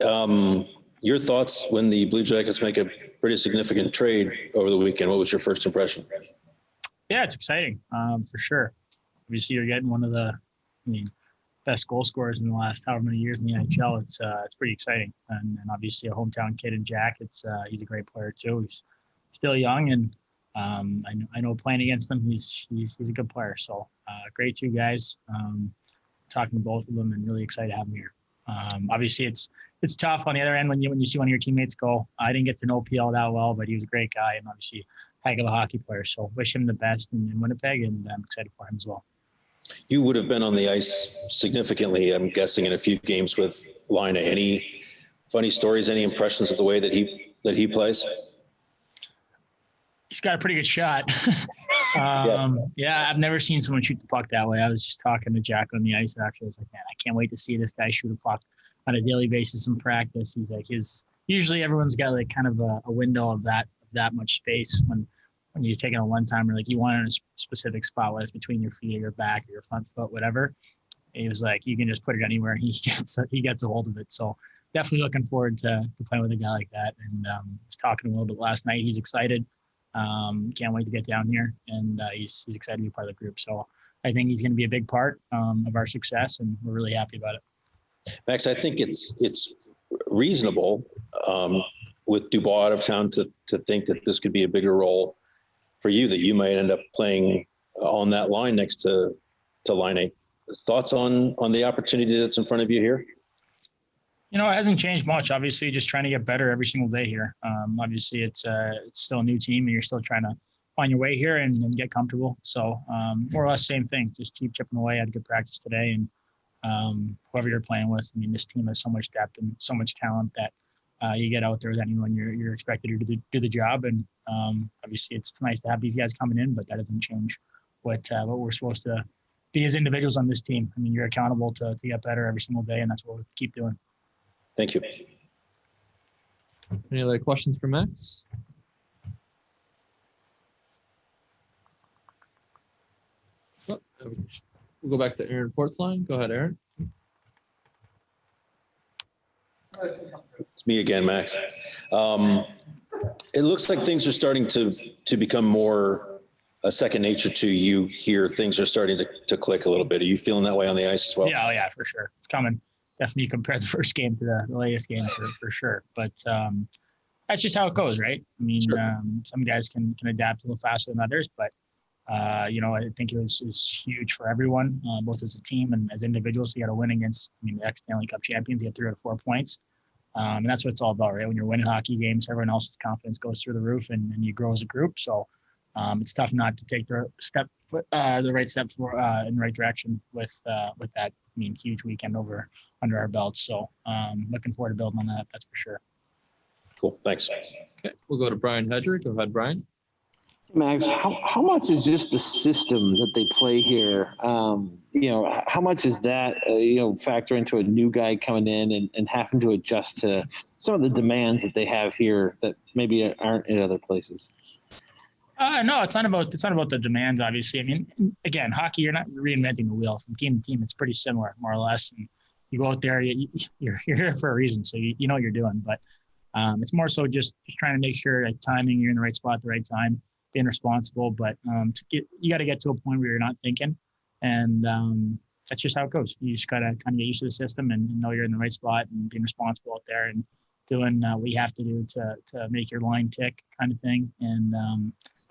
Your thoughts when the Blue Jackets make a pretty significant trade over the weekend? What was your first impression? Yeah, it's exciting, for sure. Obviously, you're getting one of the, best goal scorers in the last however many years in the NHL. It's pretty exciting, and obviously a hometown kid in Jack. He's a great player too. He's still young, and I know playing against him, he's a good player. So great two guys. Talking to both of them, and really excited to have him here. Obviously, it's tough on the other end when you see one of your teammates go. I didn't get to know PL that well, but he was a great guy and obviously a heck of a hockey player. So wish him the best in Winnipeg, and I'm excited for him as well. You would have been on the ice significantly, I'm guessing, in a few games with Laine. Any funny stories, any impressions of the way that he plays? He's got a pretty good shot. Yeah, I've never seen someone shoot the puck that way. I was just talking to Jack on the ice, and actually I was like, man, I can't wait to see this guy shoot a puck on a daily basis in practice. He's like, usually everyone's got like kind of a window of that much space when you're taking a one-timer, like you want it in a specific spot, whether it's between your feet or your back or your front foot, whatever. And he was like, you can just put it anywhere, and he gets a hold of it. So definitely looking forward to playing with a guy like that. And I was talking a little bit last night. He's excited. Can't wait to get down here, and he's excited to be part of the group. So I think he's going to be a big part of our success, and we're really happy about it. Max, I think it's reasonable with Dubois out of town to think that this could be a bigger role for you, that you might end up playing on that line next to Laine. Thoughts on the opportunity that's in front of you here? It hasn't changed much. Obviously, just trying to get better every single day here. Obviously, it's still a new team, and you're still trying to find your way here and get comfortable. So more or less same thing. Just keep chipping away. I had good practice today, and whoever you're playing with, this team has so much depth and so much talent that you get out there with anyone, you're expected to do the job. And obviously, it's nice to have these guys coming in, but that doesn't change what we're supposed to be as individuals on this team. You're accountable to get better every single day, and that's what we'll keep doing. Thank you. Any other questions for Max? Oh, we'll go back to Aaron Portzline. Go ahead, Aaron. It's me again, Max. It looks like things are starting to become more a second nature to you here. Things are starting to click a little bit. Are you feeling that way on the ice as well? Yeah, for sure. It's coming. Definitely compare the first game to the latest game for sure. But that's just how it goes, right? Sure. Some guys can adapt a little faster than others, but I think it was huge for everyone, both as a team and as individuals. You got to win against the ex-Stanley Cup champions. You get 3 out of 4 points. And that's what it's all about, right? When you're winning hockey games, everyone else's confidence goes through the roof, and you grow as a group. So it's tough not to take the right step in the right direction with that. Huge weekend under our belts. So looking forward to building on that. That's for sure. Cool. Thanks. Okay, we'll go to Brian Hedrick. Go ahead, Brian. Max, how much is just the system that they play here? How much is that, factor into a new guy coming in and having to adjust to some of the demands that they have here that maybe aren't in other places? No, it's not about the demands, obviously. Again, hockey, you're not reinventing the wheel. From team to team, it's pretty similar, more or less. And you go out there, you're here for a reason, so you know what you're doing. But it's more so just trying to make sure that timing, you're in the right spot at the right time, being responsible. But you got to get to a point where you're not thinking, and that's just how it goes. You just got to kind of get used to the system and know you're in the right spot and being responsible out there and doing what you have to do to make your line tick, kind of thing. And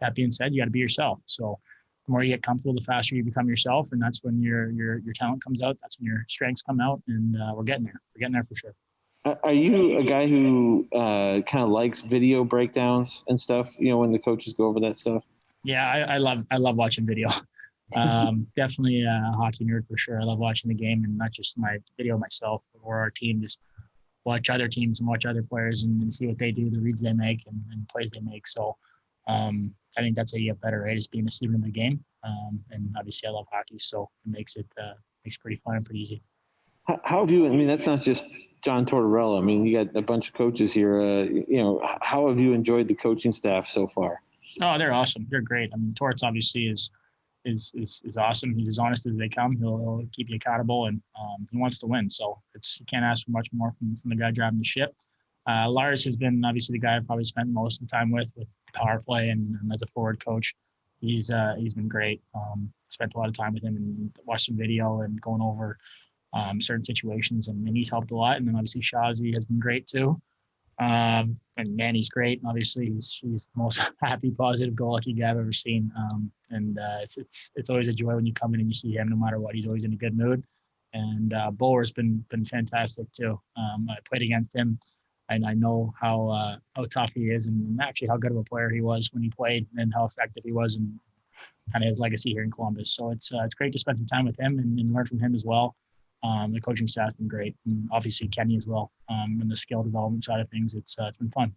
that being said, you got to be yourself. So the more you get comfortable, the faster you become yourself, and that's when your talent comes out. That's when your strengths come out, and we're getting there. We're getting there for sure. Are you a guy who kind of likes video breakdowns and stuff? When the coaches go over that stuff. Yeah, I love watching video. Definitely a hockey nerd for sure. I love watching the game, and not just my video myself or our team. Just watch other teams and watch other players and see what they do, the reads they make, and plays they make. So. I think that's how you get better, right? Is being a student of the game. And obviously I love hockey, so it makes it pretty fun and pretty easy. How have you, that's not just John Tortorella. You got a bunch of coaches here. How have you enjoyed the coaching staff so far? Oh, they're awesome. They're great. Torts obviously is is awesome. He's as honest as they come. He'll keep you accountable, and he wants to win. So you can't ask for much more from the guy driving the ship. Lars has been obviously the guy I've probably spent most of the time with power play and as a forward coach. He's been great. Spent a lot of time with him and watched some video and going over certain situations, and he's helped a lot. And then obviously Shazi has been great too. And Manny's great. Obviously, he's the most happy, positive, go-lucky guy I've ever seen. It's always a joy when you come in and you see him. No matter what, he's always in a good mood. And Bower's been fantastic too. I played against him, and I know how tough he is, and actually how good of a player he was when he played, and how effective he was, and kind of his legacy here in Columbus. So it's great to spend some time with him and learn from him as well. The coaching staff's been great, and obviously Kenny as well. And the skill development side of things, it's been fun.